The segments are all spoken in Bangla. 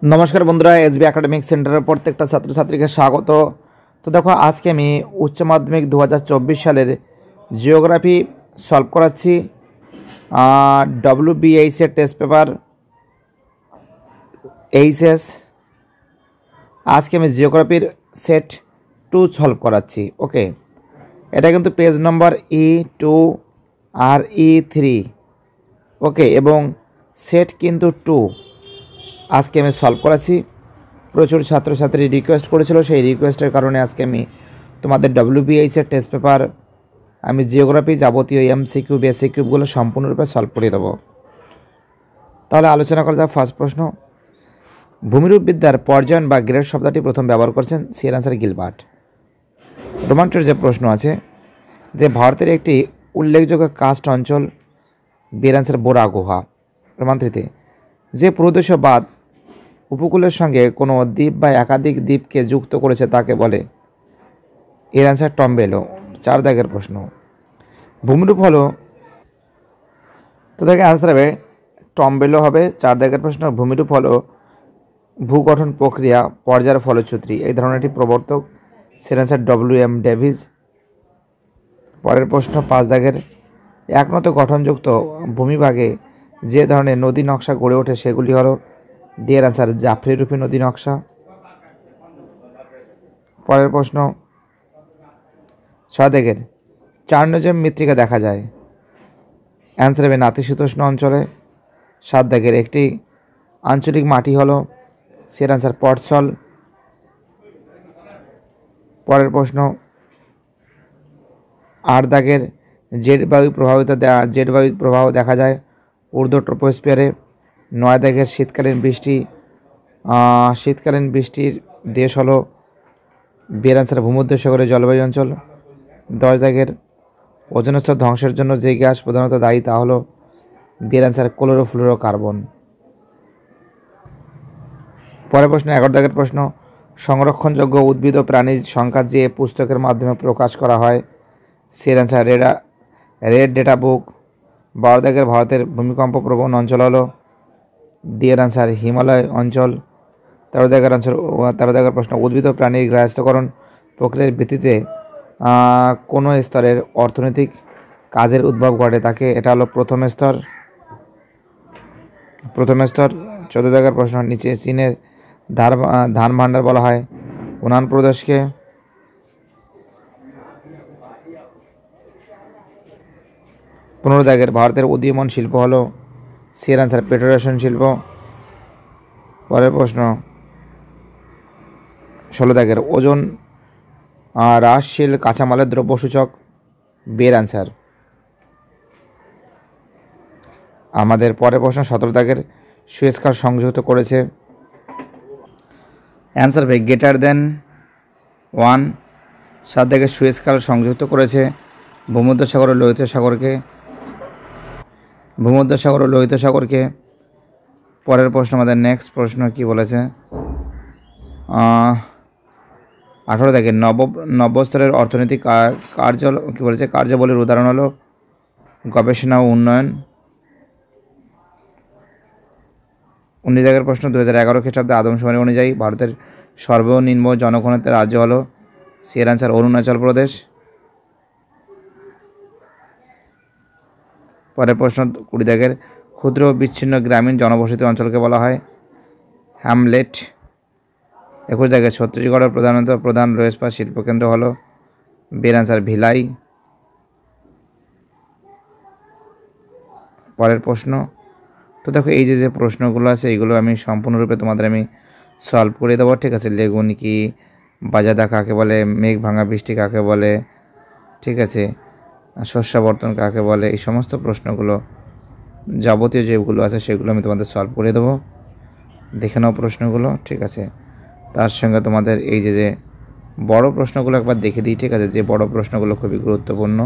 নমস্কার বন্ধুরা, এসবি একাডেমিক সেন্টারের প্রত্যেকটা ছাত্রছাত্রীকে স্বাগত। তো দেখো, আজকে আমি উচ্চ মাধ্যমিক 2024 সালের জিওগ্রাফি সলভ করাচ্ছি। WBIS এর টেস্ট পেপার এইচএস। আজকে আমি জিওগ্রাফির সেট 2 সলভ করাচ্ছি। ওকে, এটা কিন্তু পেজ নম্বর E2 আর E3। ওকে, এবং সেট কিন্তু 2 আজকে আমি সলভ করাচ্ছি। প্রচুর ছাত্রছাত্রী রিকোয়েস্ট করেছিল, সেই রিকোয়েস্টের কারণে আজকে আমি তোমাদের WBIS এর টেস্ট পেপার আমি জিওগ্রাফি যাবতীয় MCQ বেসিকিউবগুলো সম্পূর্ণরূপে সলভ করে দেবো। তাহলে আলোচনা করা যাক। ফার্স্ট প্রশ্ন, ভূমিরূপবিদ্যার পর্যায়ন বা গ্রেড শব্দটি প্রথম ব্যবহার করেছেন? সি এর আনসার গিলবার্ট। রোমান্টের যে প্রশ্ন আছে যে ভারতের একটি উল্লেখযোগ্য কাস্ট অঞ্চল, বি এর আনসার বোরা গুহা। রোমান্ত্রিতে যে প্রদেশবাদ উপকূলের সঙ্গে কোনো দ্বীপ বা একাধিক দ্বীপকে যুক্ত করেছে তাকে বলে? এর অ্যান্সার টম্বেলো। 4 দাগের প্রশ্ন, ভূমিরূপ হলো, তো দেখে অ্যান্সার হবে টম্বেলো হবে। 4 দাগের প্রশ্ন, ভূমিরূপ হলো ভূগঠন প্রক্রিয়া পর্যায়ের ফলশ্রুতি। এই ধারণাটি প্রবর্তক? এর অ্যান্সার WM ডেভিস। পরের প্রশ্ন 5 দাগের, একনত গঠনযুক্ত ভূমিভাগে যে ধরনের নদী নকশা গড়ে ওঠে সেগুলি হলো? ডি এর অ্যান্সার জাফরিরূপী নদী নকশা। পরের প্রশ্ন 6 দাগের, চার্নোজেম মৃত্তিকা দেখা যায়? অ্যান্সার হবে নাতিশীতোষ্ণ অঞ্চলে। 7 দাগের, একটি আঞ্চলিক মাটি হলো? সি এর অ্যান্সার পটসল। পরের প্রশ্ন 8 দাগের, জেড বায়ু প্রবাহ দেখা যায় ঊর্ধ্ব ট্রপোস্ফিয়ারে। 9 দাগের, শীতকালীন বৃষ্টির দেশ হলো? বি এর অ্যান্সার ভূমধ্যসাগরের জলবায়ু অঞ্চল। 10 দাগের, ওজোন স্তর ধ্বংসের জন্য যে গ্যাস প্রধানত দায়ী তা হলো? বি এর অ্যান্সার ক্লোরোফ্লুরোকার্বন। পরের প্রশ্ন 11 দাগের প্রশ্ন, সংরক্ষণযোগ্য উদ্ভিদ ও প্রাণীর সংখ্যা যে পুস্তকের মাধ্যমে প্রকাশ করা হয়? সি এর অ্যান্সার রেড ডেটা বুক। 12 দাগের, ভারতের ভূমিকম্প প্রবণ অঞ্চল হলো? ডি এর অ্যান্সার হিমালয় অঞ্চল। 13 দাগের প্রশ্ন, উদ্ভিদ ও প্রাণীর গ্রাহ্যস্থকরণ প্রক্রিয়ার ভিত্তিতে কোনো স্তরের অর্থনৈতিক কাজের উদ্ভব ঘটে তাকে? এটা হলো প্রথম স্তর। 14 দাগের প্রশ্ন, নিচে চীনের ধান ভাণ্ডার বলা হয় উনান প্রদেশকে? 15 দাগের, ভারতের উদীয়মান শিল্প হলো? সি এর অ্যান্সার পেট্রোরেশন শিল্প। পরের প্রশ্ন 16 দাগের, ওজন হ্রাসশীল কাঁচামালের দ্রব্যসূচক? বি এর অ্যান্সার। আমাদের পরের প্রশ্ন 17 দাগের, সুয়েজ খাল সংযুক্ত করেছে? অ্যান্সার হবে গ্রেটার দেন 1। 7 দাগের, সুয়েজ খাল সংযুক্ত করেছে ভূমধ্যসাগর ও লোহিত সাগরকে। পরের প্রশ্ন আমাদের নেক্সট প্রশ্ন কি বলেছে? 18 দাগের, নব্যস্তরের অর্থনৈতিক কার্যাবলীর উদাহরণ হলো? গবেষণা ও উন্নয়ন। 19 দাগের প্রশ্ন, 2011 খ্রিস্টাব্দে আদমশুমারি অনুযায়ী ভারতের সর্বনিম্ন জনঘনত্বের রাজ্য হলো? সি এর অ্যান্সার অরুণাচল প্রদেশ। পরের প্রশ্ন 20 দাগের, ক্ষুদ্র বিচ্ছিন্ন গ্রামীণ জনবসতি অঞ্চলকে বলা হয়? হ্যামলেট। 21 দাগের, ছত্তিশগড়ের প্রধান লো ইস্পাত শিল্পকেন্দ্র হলো? বি এর অ্যান্সার ভিলাই। পরের প্রশ্ন, তো দেখো এই যে প্রশ্নগুলো আছে এইগুলো আমি সম্পূর্ণরূপে তোমাদের আমি সলভ করে দেবো। ঠিক আছে, লেগুন কি, বাজাদা কাকে বলে, মেঘ ভাঙা বৃষ্টি কাকে বলে, ঠিক আছে, শস্যাবর্তন কাকে বলে, এই সমস্ত প্রশ্নগুলো যাবতীয় যেগুলো আছে সেগুলো আমি তোমাদের সলভ করে দেবো। দেখে নাও প্রশ্নগুলো। ঠিক আছে, তার সঙ্গে তোমাদের এই যে বড় প্রশ্নগুলো একবার দেখে দিই। ঠিক আছে, যে বড় প্রশ্নগুলো খুবই গুরুত্বপূর্ণ।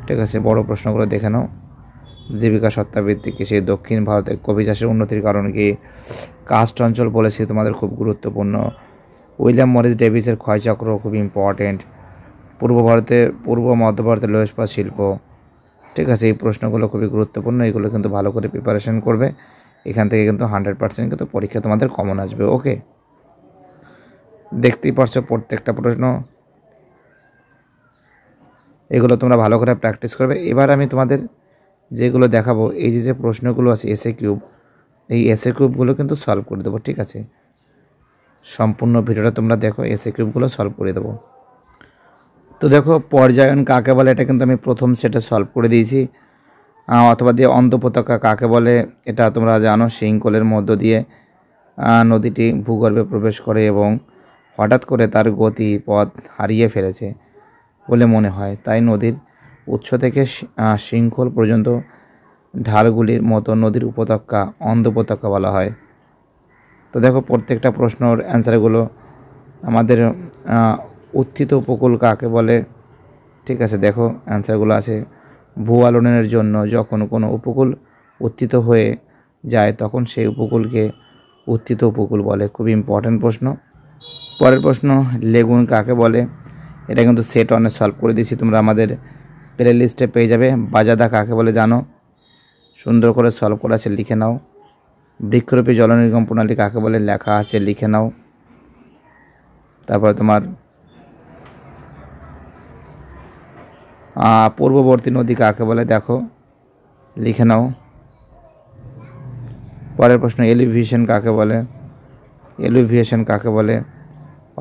ঠিক আছে, বড় প্রশ্নগুলো দেখে নাও। জীবিকা সত্তাভিত্তিক কৃষি, দক্ষিণ ভারতে কফি চাষের উন্নতির কারণ কি, কাস্ট অঞ্চল বলেছি তোমাদের খুব গুরুত্বপূর্ণ। উইলিয়াম মরিস ডেভিসের ক্ষয়চক্র খুব ইম্পর্টেন্ট। পূর্ব মধ্য ভারতে লো ইস্পাত শিল্প। ঠিক আছে, এই প্রশ্নগুলো খুবই গুরুত্বপূর্ণ, এগুলো কিন্তু ভালো করে প্রিপারেশন করবে এখান থেকে কিন্তু 100% কিন্তু পরীক্ষা তোমাদের কমন আসবে। ওকে, দেখতেই পারছো প্রত্যেকটা প্রশ্ন, এগুলো তোমরা ভালো করে প্র্যাকটিস করবে। এবার আমি তোমাদের যেগুলো দেখাবো, এই যে প্রশ্নগুলো আছে এসএ কিউব, এই এসএ কিউবগুলো কিন্তু সলভ করে দেবো, ঠিক আছে? সম্পূর্ণ ভিডিওটা তোমরা দেখো, এসএ কিউবগুলো সলভ করে দেবো। তো দেখো, পর্যায়ন কাকে বলে এটা কিন্তু আমি প্রথম সেটে সলভ করে দিয়েছি। অথবা দিয়ে অন্তঃপতাকা কাকে বলে এটা তোমরা জানো, শৃঙ্খলের মধ্য দিয়ে নদীটি ভূগর্ভে প্রবেশ করে এবং হঠাৎ করে তার গতি পথ হারিয়ে ফেলেছে বলে মনে হয়, তাই নদীর উৎস থেকে শৃঙ্খল পর্যন্ত ঢালগুলির মতো নদীর উপত্যকা অন্তঃপতাকা বলা হয়। তো দেখো, প্রত্যেকটা প্রশ্নর অ্যান্সারগুলো আমাদের উত্থিত উপকূল কাকে বলে, ঠিক আছে? দেখো অ্যান্সারগুলো আছে, ভূ আলোড়নের জন্য যখন কোনো উপকূল উত্থিত হয়ে যায় তখন সেই উপকূলকে উত্থিত উপকূল বলে। খুব ইম্পর্ট্যান্ট প্রশ্ন। পরের প্রশ্ন, লেগুন কাকে বলে, এটা কিন্তু সেট ওয়ানে সলভ করে দিয়েছি, তোমরা আমাদের প্লে লিস্টে পেয়ে যাবে। বাজাদা কাকে বলে জানো, সুন্দর করে সলভ করা আছে, লিখে নাও। বৃক্ষরূপী জলনির্গম প্রণালী কাকে বলে, লেখা আছে, লিখে নাও। তারপরে তোমার পূর্ববর্তী নদী কাকে বলে, দেখো, লিখে নাও। পরের প্রশ্ন, এলিভিয়েশন কাকে বলে, এলিভিয়েশন কাকে বলে,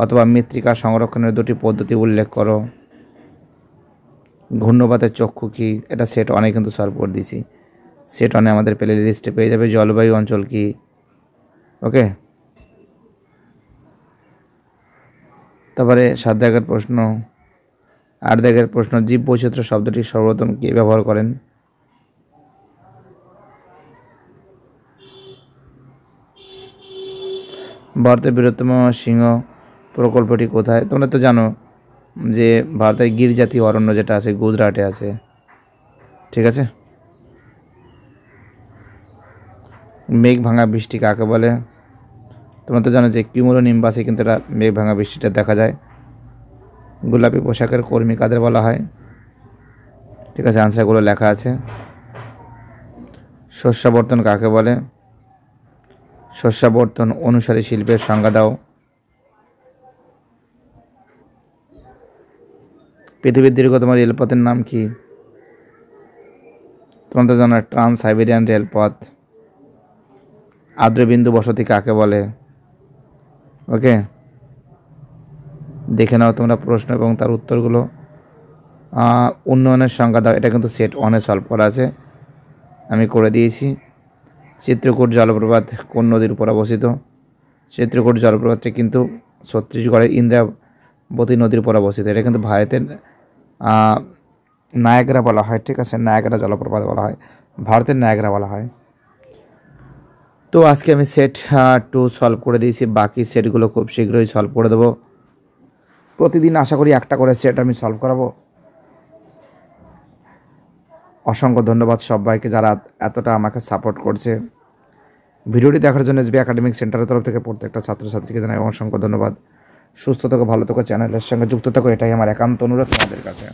অথবা মৃত্তিকা সংরক্ষণের দুটি পদ্ধতি উল্লেখ করো। ঘূর্ণপাতের চক্ষু কী, এটা সেট অনেক কিন্তু সলভ করে দিয়েছি, সেট অনে আমাদের প্লে লিস্টে পেয়ে যাবে। জলবায়ু অঞ্চল কি, ওকে। তারপরে 7 দাগের প্রশ্ন, 8 দাগের প্রশ্ন, জীব বৈচিত্র্য শব্দটি সর্বপ্রথম কে ব্যবহার করেন? ভারতের বৃহত্তম সিংহ প্রকল্পটি কোথায়? তোমরা তো জানো যে ভারতের গির জাতীয় অরণ্য যেটা আছে গুজরাটে আছে, ঠিক আছে। মেঘ ভাঙা বৃষ্টি কাকে বলে? তোমরা তো জানো যে কিউমুলোনিম্বাসে কিন্তু এটা মেঘ ভাঙা বৃষ্টিটা দেখা যায়। গোলাপি পোশাকের কর্মী কাদের বলা হয়? ঠিক আছে, আনসারগুলো লেখা আছে। শস্যাবর্তন কাকে বলে? শস্যাবর্তন অনুসারী শিল্পের সংজ্ঞা দাও। পৃথিবীর দীর্ঘতম রেলপথের নাম কি? তোমরা তো জানো ট্রান্স সাইবেরিয়ান রেলপথ। আর্দ্রবিন্দু বসতি কাকে বলে? ওকে, দেখে নাও তোমরা প্রশ্ন এবং তার উত্তরগুলো। উন্নয়নের সংজ্ঞা দাও, এটা কিন্তু সেট ওয়ানে সলভ করা আছে, আমি করে দিয়েছি। চিত্রকূট জলপ্রপাত কোন নদীর উপর অবস্থিত? চিত্রকূট জলপ্রপাতটি কিন্তু ছত্তিশগড়ের ইন্দ্রাবতী নদীর উপর অবস্থিত। এটা কিন্তু ভারতের নায়াগ্রা বলা হয়, ঠিক আছে, নায়াগ্রা জলপ্রপাত বলা হয়, ভারতের নায়াগ্রা বলা হয়। তো আজকে আমি সেট 2 সলভ করে দিয়েছি, বাকি সেটগুলো খুব শীঘ্রই সলভ করে দেবো। প্রতিদিন আশা করি একটা করে সেট আমি সলভ করাবো। অসংখ্য ধন্যবাদ সবাইকে যারা এতটা আমাকে সাপোর্ট করছে। ভিডিওটি দেখার জন্য এসবি একাডেমিক সেন্টারের তরফ থেকে প্রত্যেকটা ছাত্রছাত্রীকে জানাই অসংখ্য ধন্যবাদ। সুস্থ থাকো, ভালো থাকো, চ্যানেলের সঙ্গে যুক্ত থাকো, এটাই আমার একান্ত অনুরোধ তোমাদের কাছে।